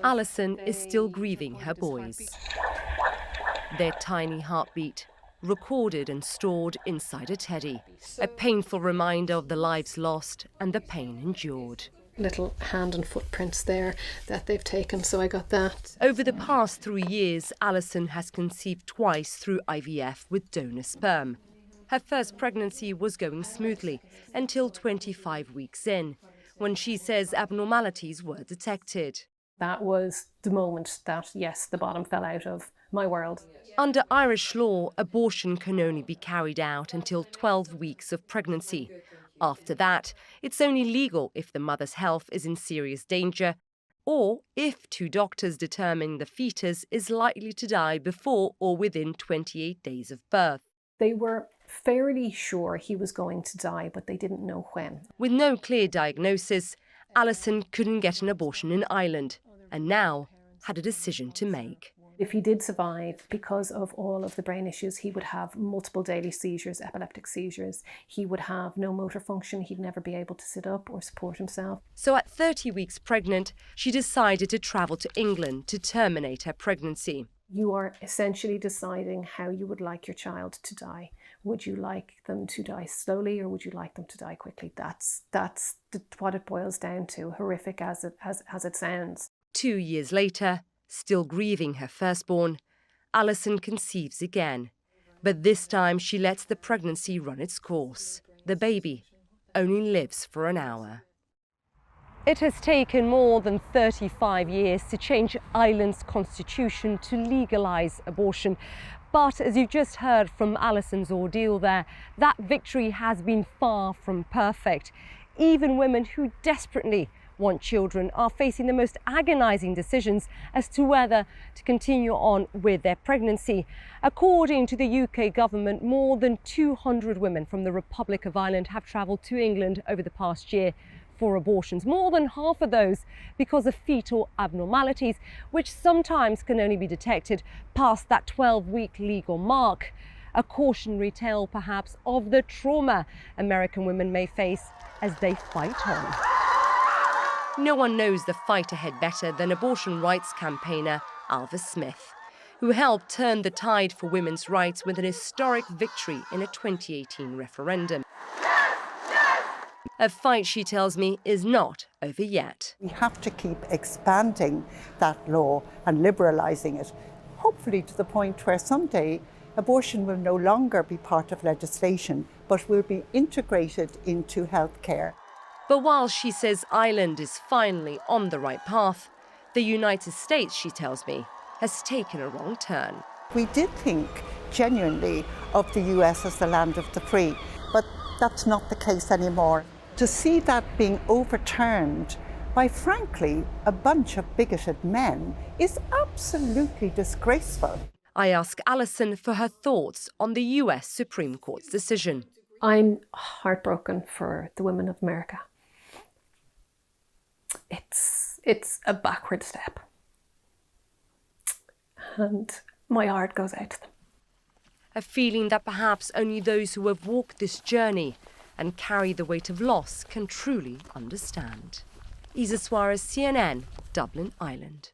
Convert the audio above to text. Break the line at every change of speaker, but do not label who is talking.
Alison is still grieving her boys. Their tiny heartbeat, recorded and stored inside a teddy. A painful reminder of the lives lost and the pain endured.
Little hand and footprints there that they've taken, so I got that.
Over the past 3 years, Alison has conceived twice through IVF with donor sperm. Her first pregnancy was going smoothly until 25 weeks in, when she says abnormalities were detected.
That was the moment that, yes, the bottom fell out of my world.
Under Irish law, abortion can only be carried out until 12 weeks of pregnancy. After that, it's only legal if the mother's health is in serious danger or if 2 doctors determine the fetus is likely to die before or within 28 days of birth.
They were fairly sure he was going to die, but they didn't know when.
With no clear diagnosis, Alison couldn't get an abortion in Ireland and now had a decision to make.
If he did survive, because of all of the brain issues, he would have multiple daily seizures, epileptic seizures. He would have no motor function. He'd never be able to sit up or support himself.
So at 30 weeks pregnant, she decided to travel to England to terminate her pregnancy.
You are essentially deciding how you would like your child to die. Would you like them to die slowly or would you like them to die quickly? That's what it boils down to, horrific as it sounds.
2 years later, still grieving her firstborn, Alison conceives again. But this time she lets the pregnancy run its course. The baby only lives for an hour. It has taken more than 35 years to change Ireland's constitution to legalise abortion. But as you've just heard from Alison's ordeal there, that victory has been far from perfect. Even women who desperately want children are facing the most agonising decisions as to whether to continue on with their pregnancy. According to the UK government, more than 200 women from the Republic of Ireland have travelled to England over the past year for abortions, more than half of those because of fetal abnormalities, which sometimes can only be detected past that 12-week legal mark. A cautionary tale, perhaps, of the trauma American women may face as they fight on. No one knows the fight ahead better than abortion rights campaigner Alva Smith, who helped turn the tide for women's rights with an historic victory in a 2018 referendum. A fight, she tells me, is not over yet.
We have to keep expanding that law and liberalising it, hopefully to the point where someday abortion will no longer be part of legislation, but will be integrated into healthcare.
But while she says Ireland is finally on the right path, the United States, she tells me, has taken a wrong turn.
We did think genuinely of the US as the land of the free, but that's not the case anymore. To see that being overturned by, frankly, a bunch of bigoted men is absolutely disgraceful.
I ask Alison for her thoughts on the US Supreme Court's decision.
I'm heartbroken for the women of America. It's a backward step. And my heart goes out to them.
A feeling that perhaps only those who have walked this journey and carry the weight of loss can truly understand. Isa Suarez, CNN, Dublin, Ireland.